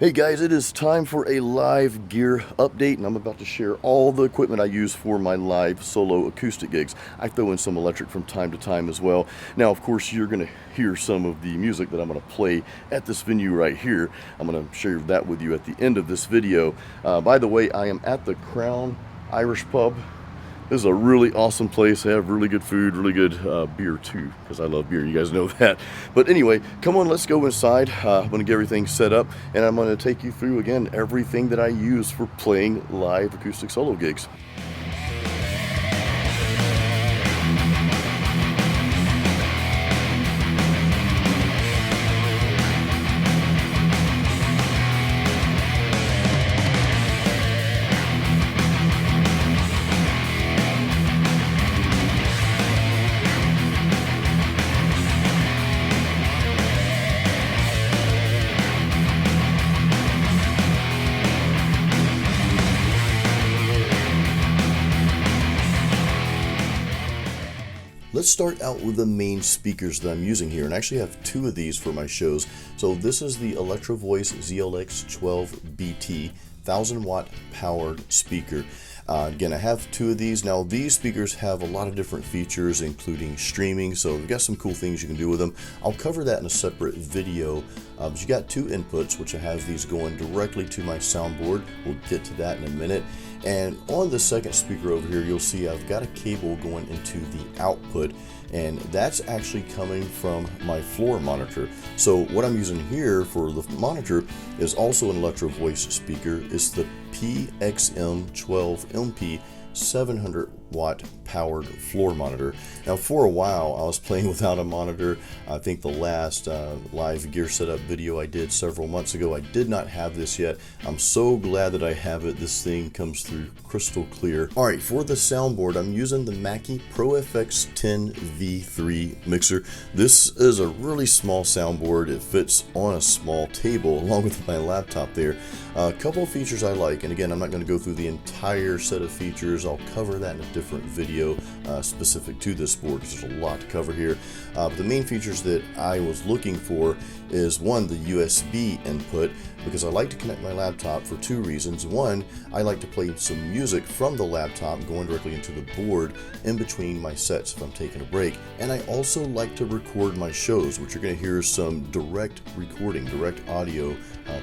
Hey guys, it is time for a live gear update, and I'm about to share all the equipment I use for my live solo acoustic gigs. I throw in some electric from time to time as well. Now, of course, you're going to hear some of the music that I'm going to play at this venue right here. I'm going to share that with you at the end of this video. By the way, I am at the Crown Irish Pub. This is a really awesome place. They have really good food, really good beer too, because I love beer. You guys know that. But anyway, come on, let's go inside. I'm going to get everything set up, and I'm going to take you through, again, everything that I use for playing live acoustic solo gigs. Let's start out with the main speakers that I'm using here, and I actually have two of these for my shows. So this is the Electro Voice ZLX12BT 1000 watt powered speaker. Again, I have two of these. Now, these speakers have a lot of different features, including streaming, so we've got some cool things you can do with them. I'll cover that in a separate video. But you got two inputs, which I have these going directly to my soundboard. We'll get to that in a minute. And on the second speaker over here, you'll see I've got a cable going into the output, and that's actually coming from my floor monitor. So what I'm using here for the monitor is also an Electro Voice speaker. It's the PXM12MP 700 watt powered floor monitor. Now, for a while I was playing without a monitor. I think the last live gear setup video I did several months ago, I did not have this yet. I'm so glad that I have it. This thing comes through crystal clear. All right, for the soundboard, I'm using the Mackie Pro FX 10 V3 mixer. This is a really small soundboard. It fits on a small table along with my laptop there. A couple of features I like, and again, I'm not going to go through the entire set of features. I'll cover that in a different video specific to this board, because there's a lot to cover here. But the main features that I was looking for is, one, the USB input, because I like to connect my laptop for two reasons. One, I like to play some music from the laptop going directly into the board in between my sets if I'm taking a break. And I also like to record my shows, which you're going to hear some direct recording, direct audio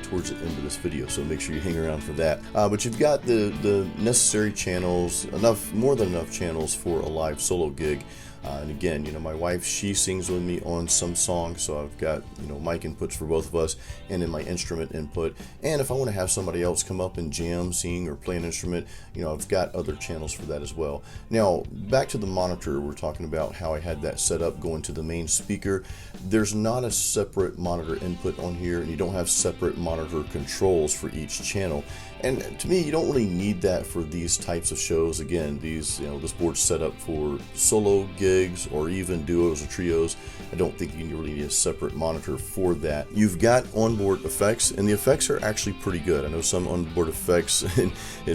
towards the end of this video, so make sure you hang around for that. But you've got the necessary channels, more than enough channels for a live solo gig. And again, you know, my wife, she sings with me on some songs, so I've got, you know, mic inputs for both of us, and then my instrument input. And if I want to have somebody else come up and jam, sing, or play an instrument, you know, I've got other channels for that as well. Now, back to the monitor, we're talking about how I had that set up going to the main speaker. There's not a separate monitor input on here, and you don't have separate monitor controls for each channel. And to me, you don't really need that for these types of shows. Again, these, you know, this board's set up for solo gigs or even duos or trios. I don't think you really need a separate monitor for that. You've got onboard effects, and the effects are actually pretty good. I know some onboard effects in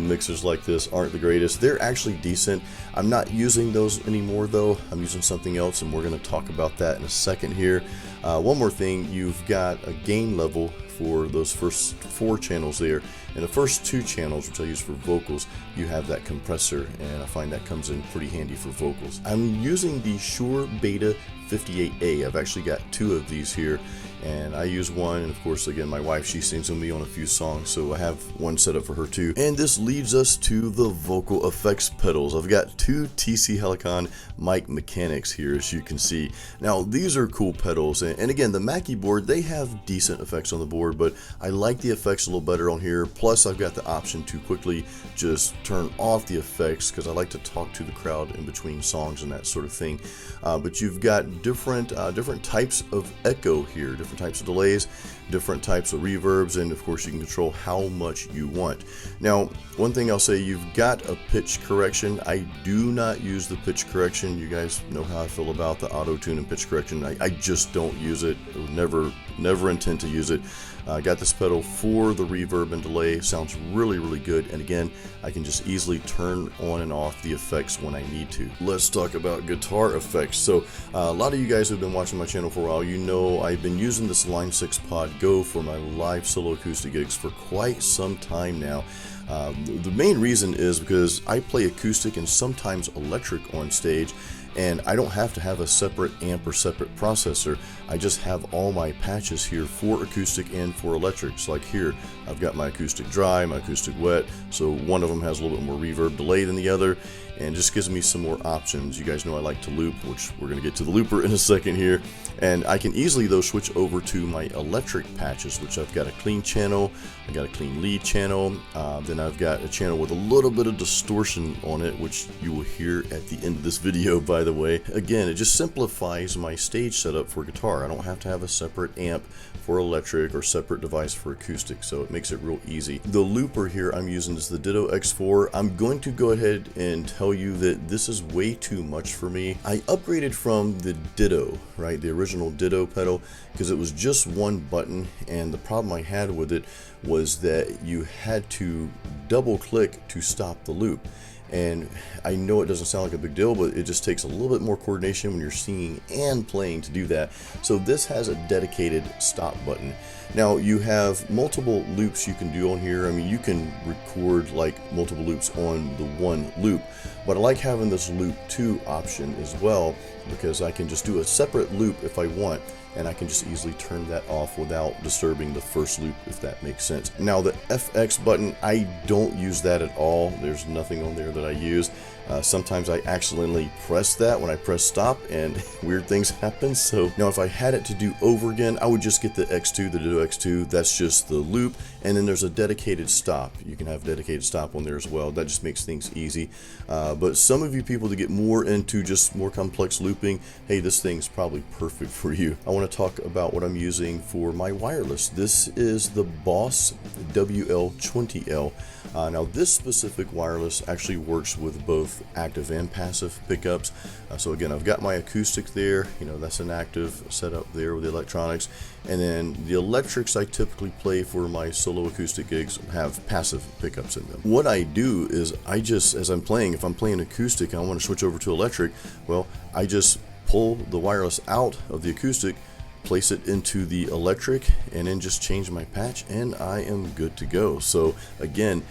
mixers like this aren't the greatest. They're actually decent. I'm not using those anymore though. I'm using something else, and we're going to talk about that in a second here. One more thing, you've got a gain level for those first four channels there. And the first two channels, which I use for vocals, you have that compressor, and I find that comes in pretty handy for vocals. I'm using the Shure Beta 58A. I've actually got two of these here, and I use one, and of course, again, my wife, she sings with me on a few songs, so I have one set up for her too. And this leads us to the vocal effects pedals. I've got two TC Helicon mic mechanics here, as you can see. Now, these are cool pedals, and again, the Mackie board, they have decent effects on the board, but I like the effects a little better on here. Plus, I've got the option to quickly just turn off the effects, because I like to talk to the crowd in between songs and that sort of thing. But you've got different types of echo here, different types of delays, different types of reverbs, and of course you can control how much you want. Now, one thing I'll say, you've got a pitch correction. I do not use the pitch correction. You guys know how I feel about the auto tune and pitch correction. I just don't use it. It would never never intend to use it. I got this pedal for the reverb and delay. Sounds really good, and again, I can just easily turn on and off the effects when I need to. Let's talk about guitar effects. So a lot of you guys who have been watching my channel for a while, you know I've been using this Line 6 Pod Go for my live solo acoustic gigs for quite some time now. The main reason is because I play acoustic and sometimes electric on stage, and I don't have to have a separate amp or separate processor. I just have all my patches here for acoustic and for electrics. Like here, I've got my acoustic dry, my acoustic wet, so one of them has a little bit more reverb delay than the other, and just gives me some more options. You guys know I like to loop, which we're going to get to the looper in a second here. And I can easily, though, switch over to my electric patches, which I've got a clean channel, I got a clean lead channel, then I've got a channel with a little bit of distortion on it, which you will hear at the end of this video, by the way. Again, it just simplifies my stage setup for guitar. I don't have to have a separate amp for electric or separate device for acoustic, so it makes it real easy. The looper here I'm using is the Ditto X4. I'm going to go ahead and tell you that this is way too much for me. I upgraded from the Ditto, right, the original Ditto pedal, because it was just one button, and the problem I had with it was that you had to double click to stop the loop. And I know it doesn't sound like a big deal, but it just takes a little bit more coordination when you're singing and playing to do that. So this has a dedicated stop button. Now you have multiple loops you can do on here. I mean, you can record like multiple loops on the one loop, but I like having this loop 2 option as well, because I can just do a separate loop if I want, and I can just easily turn that off without disturbing the first loop, if that makes sense. Now the FX button, I don't use that at all. There's nothing on there that I use. Sometimes I accidentally press that when I press stop, and weird things happen. So now if I had it to do over again, I would just get the X2, the Ditto X2. That's just the loop, and then there's a dedicated stop. You can have dedicated stop on there as well. That just makes things easy. But some of you people that get more into just more complex looping, hey, this thing's probably perfect for you. I want to talk about what I'm using for my wireless. This is the Boss WL20L. Now this specific wireless actually works with both active and passive pickups. So again, I've got my acoustic there, you know, that's an active setup there with the electronics, and then the electrics I typically play for my solo acoustic gigs have passive pickups in them. What I do is I just, as I'm playing, if I'm playing acoustic and I want to switch over to electric, well, I just pull the wireless out of the acoustic, place it into the electric, and then just change my patch, and I am good to go. So again,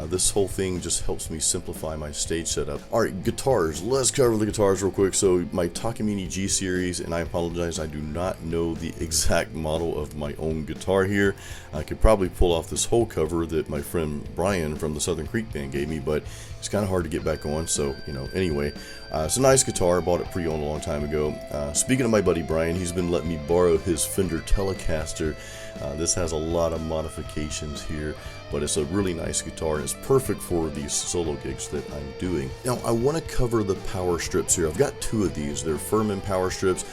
this whole thing just helps me simplify my stage setup. Alright, guitars. Let's cover the guitars real quick. So my Takamine G series, and I apologize, I do not know the exact model of my own guitar here. I could probably pull off this whole cover that my friend Brian from the Southern Creek Band gave me, but it's kind of hard to get back on, so you know, anyway. It's a nice guitar. I bought it pre-owned a long time ago. Speaking of my buddy Brian, he's been letting me borrow his Fender Telecaster. This has a lot of modifications here, but it's a really nice guitar, and it's perfect for these solo gigs that I'm doing. Now I want to cover the power strips here. I've got 2 of these. They're Furman power strips.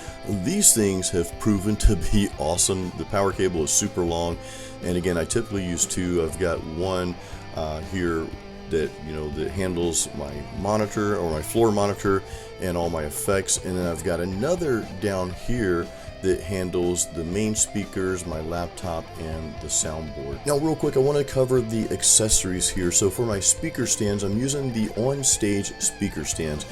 These things have proven to be awesome. The power cable is super long, and again, I typically use 2. I've got one here that, you know, that handles my monitor or my floor monitor and all my effects, and then I've got another down here that handles the main speakers, my laptop, and the soundboard. Now real quick, I want to cover the accessories here. So for my speaker stands, I'm using the on-stage speaker stands.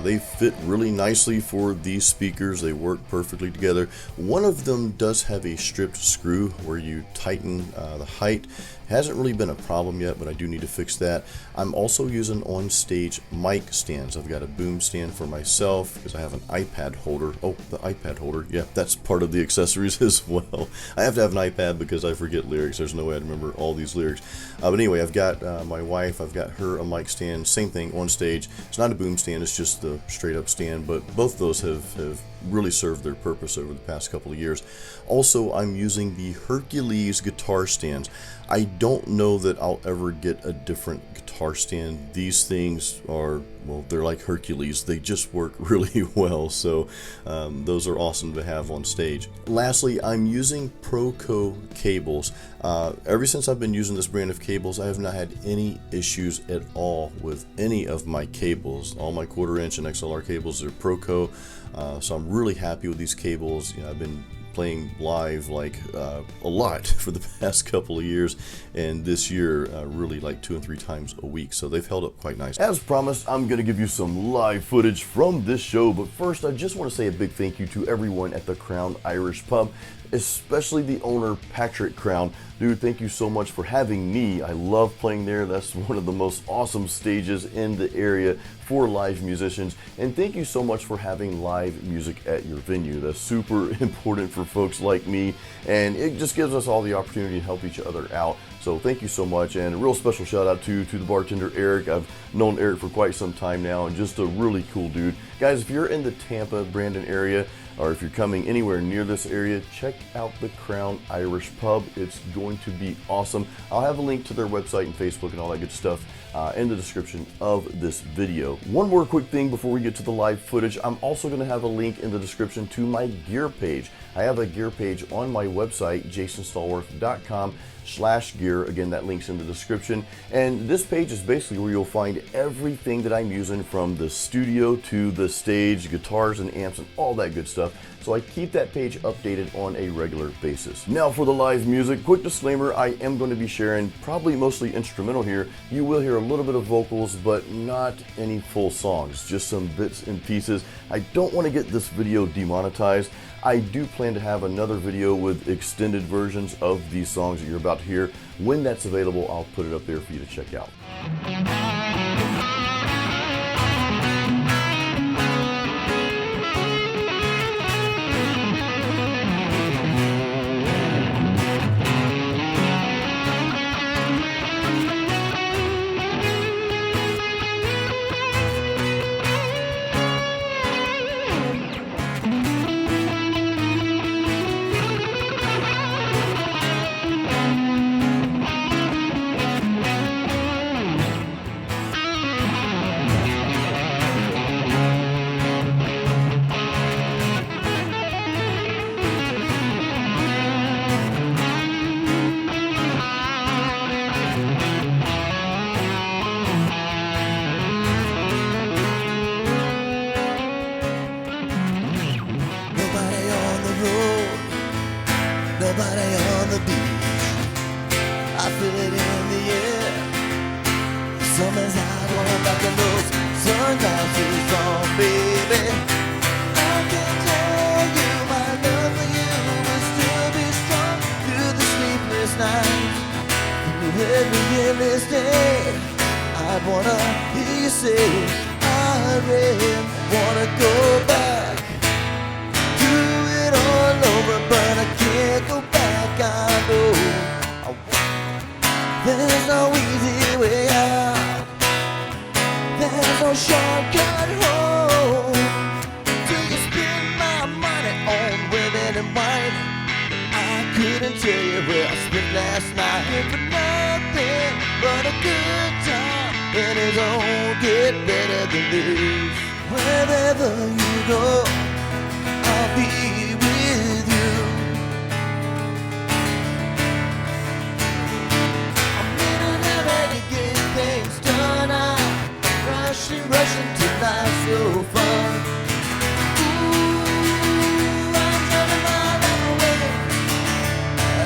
They fit really nicely for these speakers. They work perfectly together. One of them does have a stripped screw where you tighten the height. Hasn't really been a problem yet, but I do need to fix that. I'm also using on-stage mic stands. I've got a boom stand for myself because I have an iPad holder. Oh, the iPad holder. Yeah, that's part of the accessories as well. I have to have an iPad because I forget lyrics. There's no way I'd remember all these lyrics. But anyway, I've got my wife. I've got her a mic stand. Same thing on stage. It's not a boom stand. It's just the straight up stand. But both of those have really served their purpose over the past couple of years. Also, I'm using the Hercules guitar stands. I don't know that I'll ever get a different guitar stand. These things are, well, they're like Hercules. They just work really well, so those are awesome to have on stage. Lastly, I'm using Proco cables. Ever since I've been using this brand of cables, I have not had any issues at all with any of my cables. All my 1/4" and XLR cables are Proco, so I'm really happy with these cables. You know, I've been playing live like a lot for the past couple of years, and this year really like 2 and 3 times a week, so they've held up quite nice. As promised, I'm gonna give you some live footage from this show, but first I just want to say a big thank you to everyone at the Crown Irish Pub, especially the owner, Patrick Crown. Dude, thank you so much for having me. I love playing there. That's one of the most awesome stages in the area for live musicians. And thank you so much for having live music at your venue. That's super important for folks like me, and it just gives us all the opportunity to help each other out. So thank you so much, and a real special shout out to the bartender Eric. I've known Eric for quite some time now, and just a really cool dude. Guys, if you're in the Tampa, Brandon area, or if you're coming anywhere near this area, check out the Crown Irish Pub. It's going to be awesome. I'll have a link to their website and Facebook and all that good stuff in the description of this video. One more quick thing before we get to the live footage. I'm also going to have a link in the description to my gear page. I have a gear page on my website, jasonstallworth.com/gear. Again, that link's in the description. And this page is basically where you'll find everything that I'm using, from the studio to the stage, guitars and amps and all that good stuff. So I keep that page updated on a regular basis. Now for the live music, quick disclaimer, I am going to be sharing probably mostly instrumental here. You will hear a little bit of vocals, but not any full songs, just some bits and pieces. I don't want to get this video demonetized. I do plan to have another video with extended versions of these songs that you're about to hear. When that's available, I'll put it up there for you to check out. Nobody on the beach, I feel it in the air. Summer's hot, going back to those sunglasses on, baby. I can tell you my love for you will still be strong through the sleepless nights. Through every endless day, I'd wanna hear you say, I really wanna go back, do it all over, but I can't go back. I know there's no easy way out, there's no shortcut home. Do you spend my money on women and wine? I couldn't tell you where I spent last night, for nothing but a good time, and it don't get better than this. Wherever you go, I'll be with you. I'm in a hurry to get things done. I'm rushing to life so fun. Ooh, I'm turning my life away,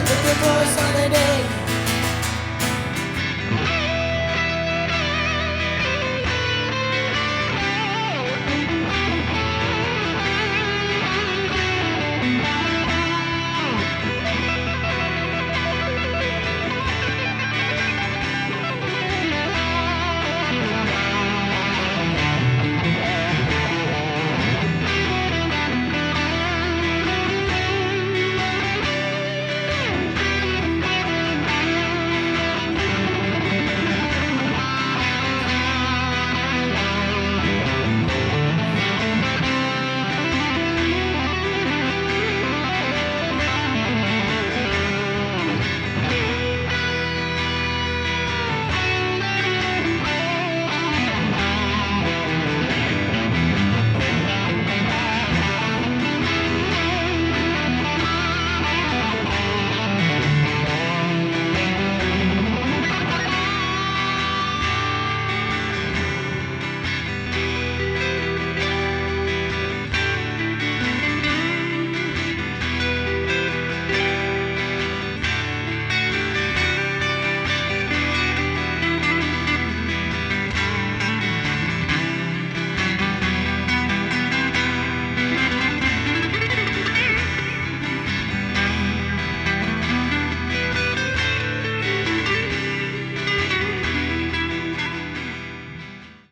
looking for a sunny day.